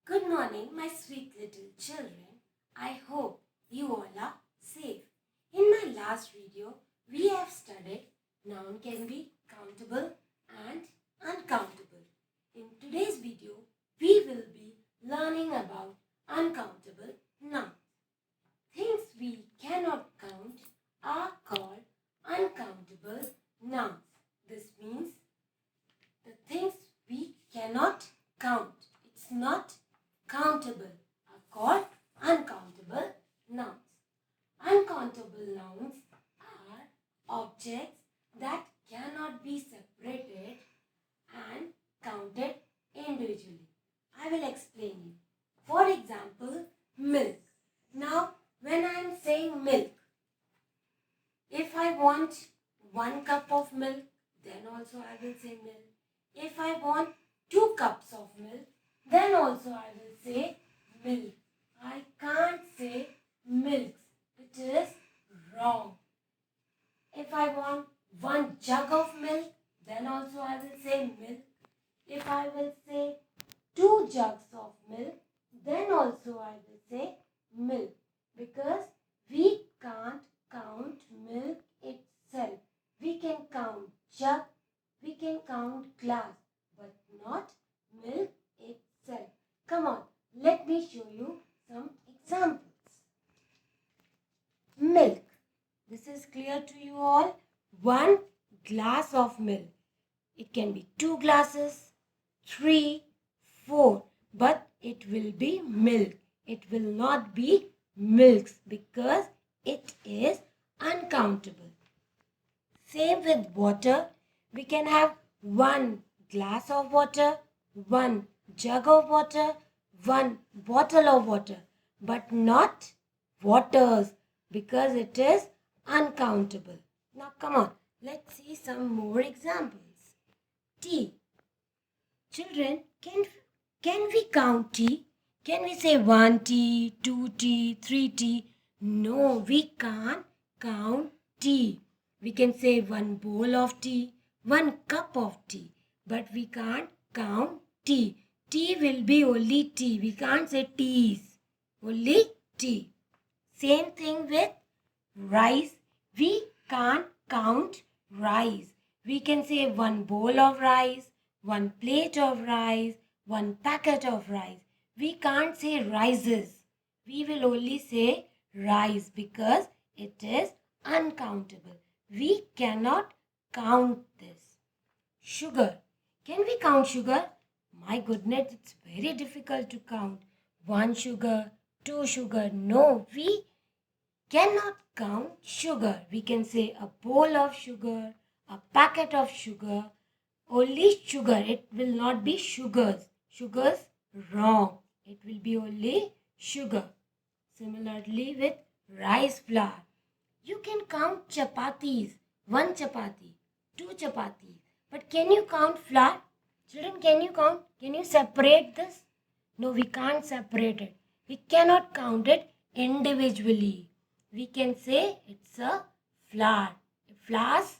Good morning, my sweet little children. I hope you all are safe. In my last video, we have studied noun can be countable and uncountable. In today's video, we will be learning about uncountable nouns. Things we cannot count are called uncountable nouns. This means the things we cannot count. It's not countable are called uncountable nouns. Uncountable nouns are objects that cannot be separated and counted individually. I will explain you. For example, milk. Now, when I am saying milk, if I want 1 cup of milk, then also I will say milk. If I want 2 cups of milk, then also I will say milk. I can't say milks. It is wrong. If I want 1 jug of milk, then also I will say milk. If I will say 2 jugs of milk, then also I will say milk. Because we can't count milk itself. We can count jug, we can count glass, but not milk itself. Come on, let me show you some examples. Milk. This is clear to you all. 1 glass of milk. It can be 2 glasses, 3, 4, but it will be milk. It will not be milks because it is uncountable. Same with water. We can have 1 glass of water, 1 jug of water, 1 bottle of water, but not waters because it is uncountable. Now come on, let's see some more examples. Tea. Children, can we count tea? Can we say 1 tea, 2 tea, 3 tea? No, we can't count tea. We can say 1 bowl of tea, 1 cup of tea, but we can't count tea. Tea will be only tea. We can't say teas, only tea. Same thing with rice. We can't count rice. We can say 1 bowl of rice, 1 plate of rice, 1 packet of rice. We can't say rices. We will only say rice because it is uncountable. We cannot count this. Sugar. Can we count sugar? My goodness, it's very difficult to count. 1 sugar, 2 sugar. No, we cannot count sugar. We can say a bowl of sugar, a packet of sugar, only sugar. It will not be sugars. Sugars, wrong. It will be only sugar. Similarly with rice flour. You can count chapatis. 1 chapati, 2 chapatis. But can you count flour? Children, can you count? Can you separate this? No, we can't separate it. We cannot count it individually. We can say it's a flour. Flour's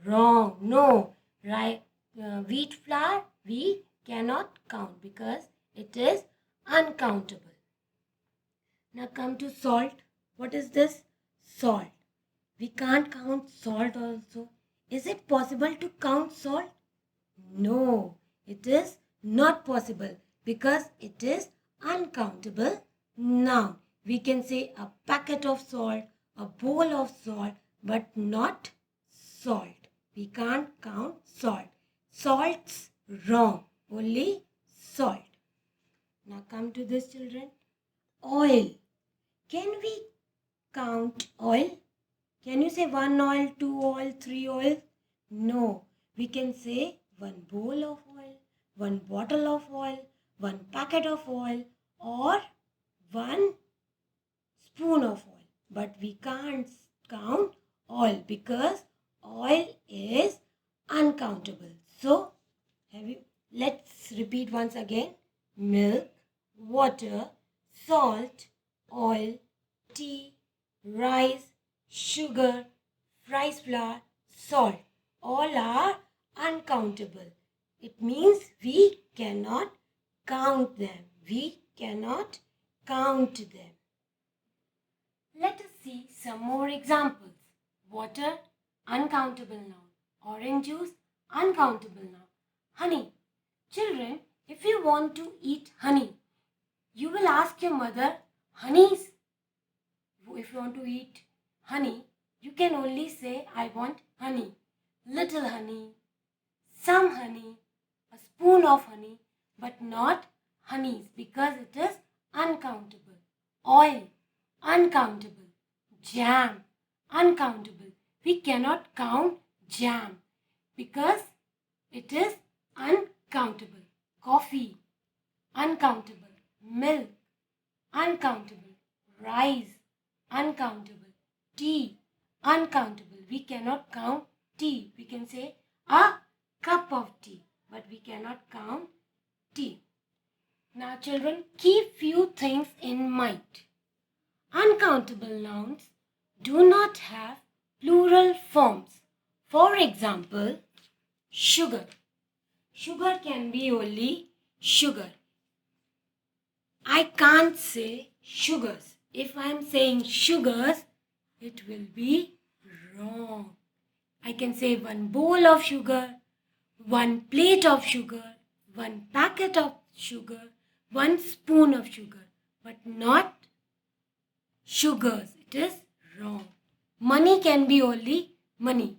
wrong. No. Right? Wheat flour we cannot count because it is uncountable. Now come to salt. What is this? Salt. We can't count salt also. Is it possible to count salt? No, it is not possible because it is uncountable noun. We can say a packet of salt, a bowl of salt, but not salt. We can't count salt. Salt's wrong. Only salt. Now come to this, children. Oil. Can we count oil? Can you say 1 oil, 2 oil, 3 oil? No. We can say 1 bowl of oil, 1 bottle of oil, 1 packet of oil, or 1 spoon of oil. But we can't count oil because oil is uncountable. So, let's repeat once again. Milk, water, salt, oil, tea, rice, sugar, rice flour, salt. All are uncountable. It means we cannot count them. We cannot count them. Let us see some more examples. Water, uncountable noun. Orange juice, uncountable noun. Honey. Children, if you want to eat honey, you will ask your mother, honeys. If you want to eat honey, you can only say, I want honey. Little honey, some honey, a spoon of honey, but not honeys because it is uncountable. Oil, uncountable. Jam, uncountable. We cannot count jam because it is uncountable. Coffee, uncountable. Milk, uncountable. Rice, uncountable. Tea, uncountable. We cannot count tea. We can say a cup of tea, but we cannot count tea. Now children, keep few things in mind. Uncountable nouns do not have plural forms. For example, sugar. Sugar can be only sugar. I can't say sugars. If I am saying sugars, it will be wrong. I can say one bowl of sugar, one plate of sugar, one packet of sugar, one spoon of sugar, but not sugars. It is wrong. Money can be only money.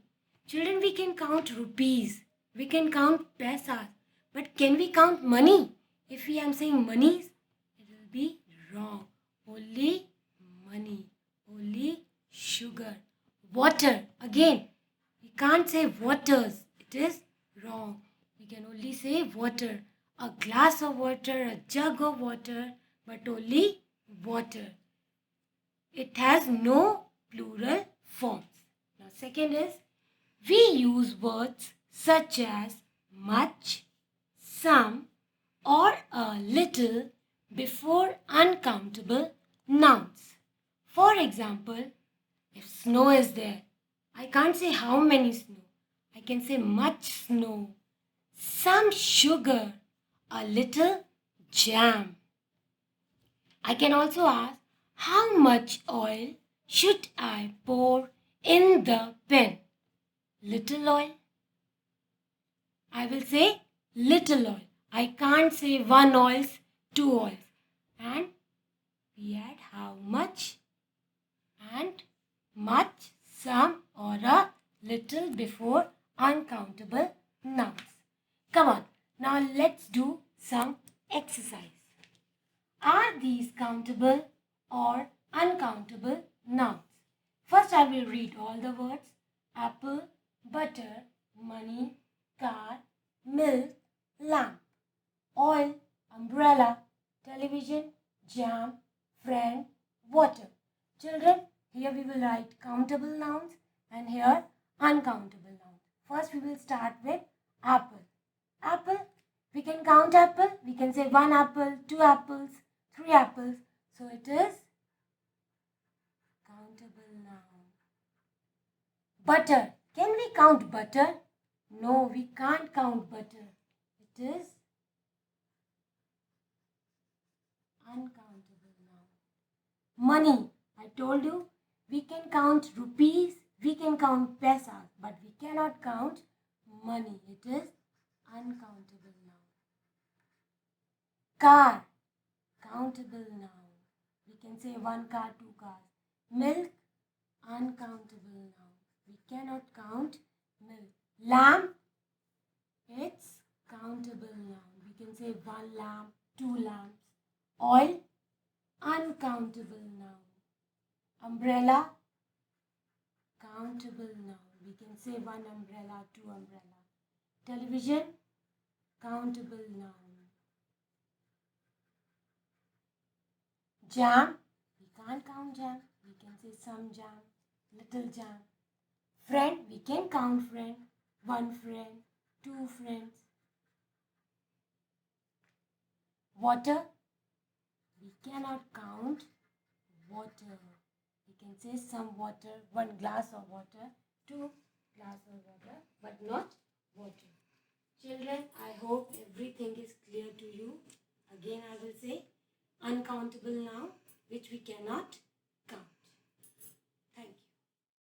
Children, we can count rupees. We can count paisas. But can we count money? If we am saying monies, it will be wrong. Only money. Only sugar. Water. Again, we can't say waters. It is wrong. We can only say water. A glass of water, a jug of water, but only water. It has no plural forms. Now second is, we use words such as much, some or a little before uncountable nouns. For example, if snow is there, I can't say how many snow. I can say much snow, some sugar, a little jam. I can also ask, how much oil should I pour in the pan? Little oil. I will say little oil. I can't say one oils, two oils. And we add how much and much, some or a little before uncountable nouns. Come on, now let's do some exercise. Are these countable or uncountable nouns? First I will read all the words. Apple, butter, money, car, milk, lamp, oil, umbrella, television, jam, friend, water. Children, here we will write countable nouns and here uncountable nouns. First we will start with apple. Apple, we can count apple. We can say one apple, two apples, three apples. So it is countable noun. Butter, can we count butter? No, we can't count butter. It is uncountable noun. Money, I told you, we can count rupees, we can count paisas, but we cannot count money. It is uncountable noun. Car, countable noun. We can say one car, two cars. Milk, uncountable noun. We cannot count milk. Lamp, it's countable noun. We can say one lamp, two lamps. Oil, uncountable noun. Umbrella, countable noun. We can say one umbrella, two umbrella. Television, countable noun. Jam, we can't count jam. We can say some jam, little jam. Friend, we can count friend. One friend, two friends. Water, we cannot count water. We can say some water, one glass of water, two glass of water, but not water. Children, I hope everything is clear to you. Again, I will say, uncountable noun which we cannot